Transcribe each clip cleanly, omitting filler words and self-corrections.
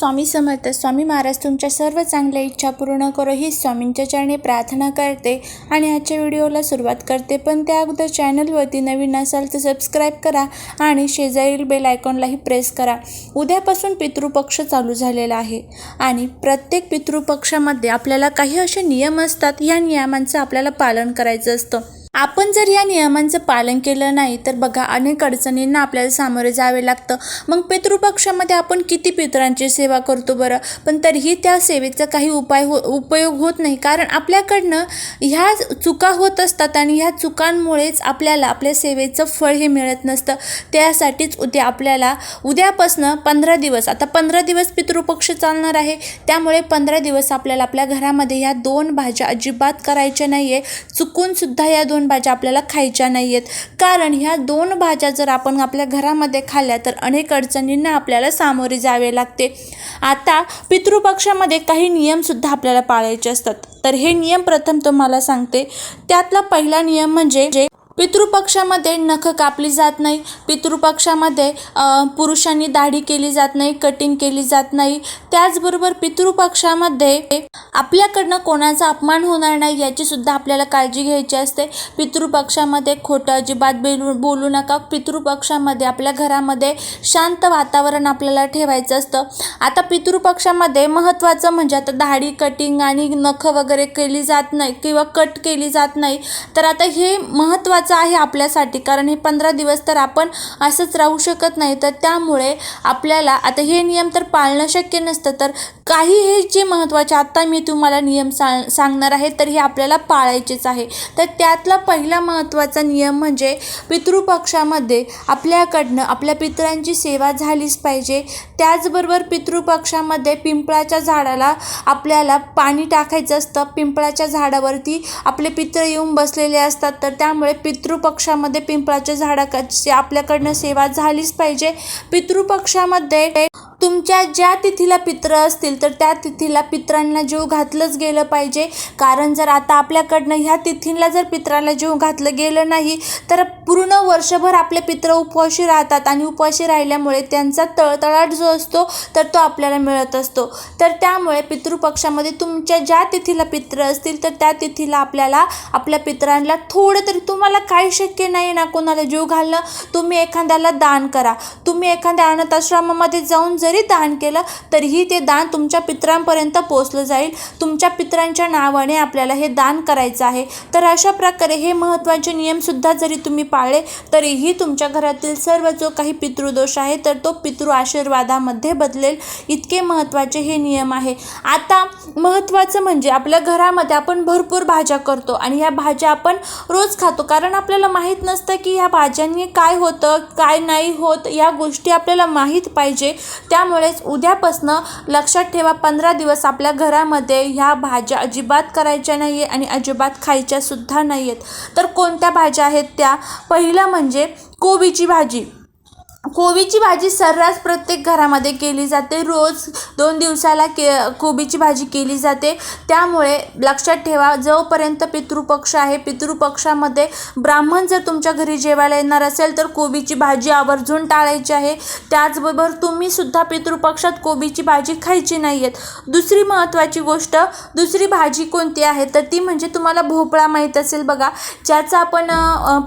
स्वामी समर्थ. स्वामी महाराज तुमच्या सर्व चांगल्या इच्छा पूर्ण करो ही स्वामींच्या चरणी प्रार्थना करते आणि आजच्या व्हिडिओला सुरुवात करते. पण त्या अगोदर चॅनलवरती नवीन असाल तर सबस्क्राईब करा आणि शेजारील बेल आयकॉनलाही प्रेस करा. उद्यापासून पितृपक्ष चालू झालेला आहे आणि प्रत्येक पितृपक्षामध्ये आपल्याला काही असे नियम असतात. या नियमांचं आपल्याला पालन करायचं असतं. आपण जर या नियमांचं पालन केलं नाही तर बघा अनेक अडचणींना आपल्याला सामोरे जावे लागतं. मग पितृपक्षामध्ये आपण किती पितरांची सेवा करतो बरं, पण तरीही त्या सेवेचा काही उपयोग होत नाही. कारण आपल्याकडनं ह्या चुका होत असतात आणि ह्या चुकांमुळेच आपल्याला आपल्या सेवेचं फळ हे मिळत नसतं. त्यासाठीच उद्यापासनं 15 दिवस, आता 15 दिवस पितृपक्ष चालणार आहे. त्यामुळे 15 दिवस आपल्याला आपल्या घरामध्ये ह्या 2 भाज्या अजिबात करायच्या नाही आहे. चुकूनसुद्धा या 2 भाज्या आपल्याला खायच्या नाही आहेत. कारण ह्या 2 भाज्या जर आपण आपल्या घरामध्ये खाल्ल्या तर अनेक अडचणींना आपल्याला सामोरे जावे लागते. आता पितृपक्षामध्ये काही नियमसुद्धा आपल्याला पाळायचे असतात. तर हे नियम प्रथम तुम्हाला सांगते. त्यातला पहिला नियम म्हणजे पितृपक्षामध्ये नख कापली जात नाही. पितृपक्षामध्ये पुरुषांनी दाढी केली जात नाही, कटिंग केली जात नाही. त्याचबरोबर पितृपक्षामध्ये आपल्याकडनं कोणाचा अपमान होणार नाही याची सुद्धा आपल्याला काळजी घ्यायची असते. पितृपक्षामध्ये खोटं अजिबात बोलू नका. पितृपक्षामध्ये आपल्या घरामध्ये शांत वातावरण आपल्याला ठेवायचं असतं. आता पितृपक्षामध्ये महत्त्वाचं म्हणजे आता दाढी कटिंग आणि नख वगैरे केली जात नाही किंवा कट केली जात नाही. तर आता हे महत्त्वाचं आहे आपल्यासाठी. कारण हे 15 दिवस तर आपण असंच राहू शकत नाही. तर त्यामुळे आपल्याला आता हे नियम तर पाळणं शक्य नसतं. तर काही हे जे महत्त्वाचे आता मी तुम्हाला नियम सांगणार आहे तर हे आपल्याला पाळायचेच आहे. तर त्यातला पहिला महत्त्वाचा नियम म्हणजे पितृपक्षामध्ये आपल्याकडनं आपल्या पितरांची सेवा झालीच पाहिजे. त्याचबरोबर पितृपक्षामध्ये पिंपळाच्या झाडाला आपल्याला पाणी टाकायचं असतं. पिंपळाच्या झाडावरती आपले पितृ येऊन बसलेले असतात. तर त्यामुळे पितृपक्षामध्ये पिंपळाच्या झाडाची आपल्याकडनं सेवा झालीच पाहिजे. पितृपक्षामध्ये तुमच्या ज्या तिथीला पित्र असतील तर त्या तिथीला पित्रांना जीव घातलंच गेलं पाहिजे. कारण जर आता आपल्याकडनं ह्या तिथीला जर पित्राला जीव घातलं गेलं नाही तर पूर्ण वर्षभर आपले पित्र उपवाशी राहतात आणि उपवाशी राहिल्यामुळे त्यांचा तळतळाट जो असतो तर तो आपल्याला मिळत असतो. तर त्यामुळे पितृपक्षामध्ये तुमच्या ज्या तिथीला पित्र असतील तर त्या तिथीला आपल्याला आपल्या पित्रांना थोडं तरी, तुम्हाला काही शक्य नाही ना कोणाला जीव घालणं, तुम्ही एखाद्याला दान करा. तुम्ही एखाद्या अनाथ आश्रमामध्ये जाऊन जरी दान केलं तरीही ते दान तुमच्या पितरांपर्यंत पोचलं जाईल. तुमच्या पितरांच्या नावाने आपल्याला हे दान करायचं आहे. तर अशा प्रकारे हे महत्त्वाचे नियमसुद्धा जरी तुम्ही पाळले तरीही तुमच्या घरातील सर्व जो काही पितृदोष आहे तर तो पितृ आशीर्वादामध्ये बदलेल. इतके महत्त्वाचे हे नियम आहे. आता महत्त्वाचं म्हणजे आपल्या घरामध्ये आपण भरपूर भाज्या करतो आणि ह्या भाज्या आपण रोज खातो. कारण आपल्याला माहीत नसतं की ह्या भाज्यांनी काय होतं काय नाही होत, या गोष्टी आपल्याला माहीत पाहिजे. त्यामुळेच उद्यापासनं लक्षात ठेवा 15 दिवस आपल्या घरामध्ये ह्या भाज्या अजिबात करायच्या नाही आहे आणि अजिबात खायच्या सुद्धा नाही आहेत. तर कोणत्या भाज्या आहेत त्या? पहिलं म्हणजे कोबीची भाजी. कोबीची भाजी सर्रास प्रत्येक घरामध्ये केली जाते. रोज 2 दिवसाला कोबीची भाजी केली जाते. त्यामुळे लक्षात ठेवा जोपर्यंत पितृपक्ष आहे, पितृपक्षामध्ये ब्राह्मण जर तुमच्या घरी जेवायला येणार असेल तर कोबीची भाजी आवर्जून टाळायची आहे. त्याचबरोबर तुम्ही सुद्धा पितृपक्षात कोबीची भाजी खायची नाही आहेत. दुसरी महत्त्वाची गोष्ट, दुसरी भाजी कोणती आहे तर ती म्हणजे तुम्हाला भोपळा माहीत असेल बघा, ज्याचा आपण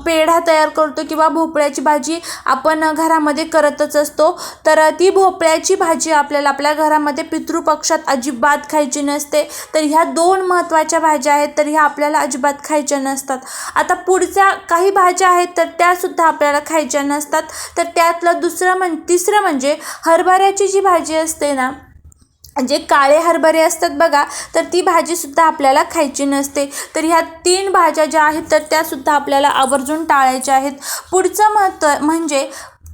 पेढा तयार करतो किंवा भोपळ्याची भाजी आपण घरामध्ये करतच असतो. तर ती भोपळ्याची भाजी आपल्याला आपल्या घरामध्ये पितृपक्षात अजिबात खायची नसते. तर ह्या 2 महत्त्वाच्या भाज्या आहेत तर ह्या आपल्याला अजिबात खायच्या नसतात. आता पुढच्या काही भाज्या आहेत तर त्यासुद्धा आपल्याला खायच्या नसतात. तर त्यातलं तिसरं म्हणजे हरभऱ्याची जी भाजी असते ना, जे काळे हरभरे असतात बघा, तर ती भाजीसुद्धा आपल्याला खायची नसते. तर ह्या 3 भाज्या ज्या आहेत तर त्यासुद्धा आपल्याला आवर्जून टाळायच्या आहेत. पुढचं महत्त्व म्हणजे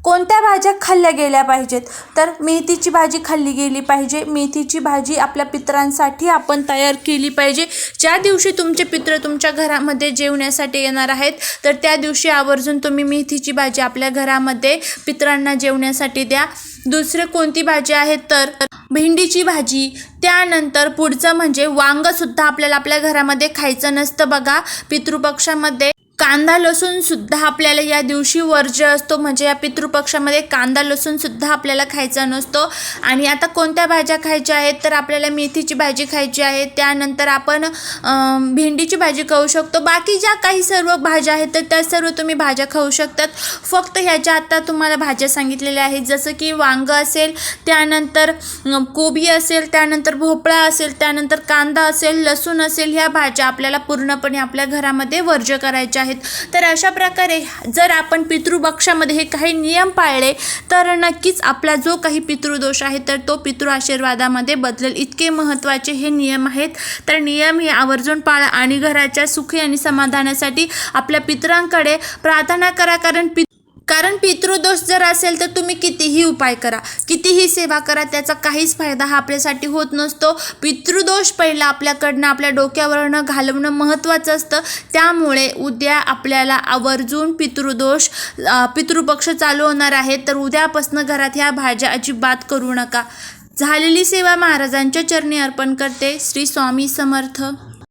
कोणत्या भाज्या खाल्ल्या गेल्या पाहिजेत तर मेथीची भाजी खाल्ली गेली पाहिजे. मेथीची भाजी आपल्या पितरांसाठी आपण तयार केली पाहिजे. ज्या दिवशी तुमचे पित्र तुमच्या घरामध्ये जेवण्यासाठी येणार आहेत तर त्या दिवशी आवर्जून तुम्ही मेथीची भाजी आपल्या घरामध्ये पितरांना जेवण्यासाठी द्या. दुसरं कोणती भाजी आहे तर भेंडीची भाजी. त्यानंतर पुढचं म्हणजे वांगंसुद्धा आपल्याला आपल्या घरामध्ये खायचं नसतं बघा पितृपक्षामध्ये. कांदा लसूण सुद्धा आपल्याला या दिवशी वर्ज्य असतो, म्हणजे या पितृपक्षामध्ये कांदा लसूण सुद्धा आपल्याला खायचा नसतो. आणि आता कोणत्या भाज्या खायच्या आहेत तर आपल्याला मेथीची भाजी खायची आहे, त्यानंतर आपण भेंडीची भाजी खाऊ शकतो. बाकी ज्या काही सर्व भाज्या आहेत तर त्या सर्व तुम्ही भाज्या खाऊ शकतात. फक्त ह्याच्या आता तुम्हाला भाज्या सांगितलेल्या आहेत, जसं की वांग असेल, त्यानंतर कोबी असेल, त्यानंतर भोपळा असेल, त्यानंतर कांदा असेल, लसूण असेल, ह्या भाज्या आपल्याला पूर्णपणे आपल्या घरामध्ये वर्ज्य करायच्या आहेत. तर अशा प्रकारे जर आपण पितृपक्षामध्ये हे काही नियम पाळले तर नक्कीच आपला जो काही पितृदोष आहे तर तो पितृ आशीर्वादामध्ये बदलेल. इतके महत्त्वाचे हे नियम आहेत. तर नियम हे आवर्जून पाळा आणि घराच्या सुखी आणि समाधानासाठी आपल्या पितरांकडे प्रार्थना करा. कारण पितृदोष जर असेल तर तुम्ही कितीही उपाय करा, कितीही सेवा करा, त्याचा काहीच फायदा हा आपल्यासाठी होत नसतो. पितृदोष पहिला आपल्याकडनं आपल्या डोक्यावरनं घालवणं महत्त्वाचं असतं. त्यामुळे उद्या आपल्याला आवर्जून पितृपक्ष चालू होणार आहे, तर उद्यापासून घरात ह्या भाज्या अजिबात करू नका. झालेली सेवा महाराजांच्या चरणी अर्पण करते. श्री स्वामी समर्थ.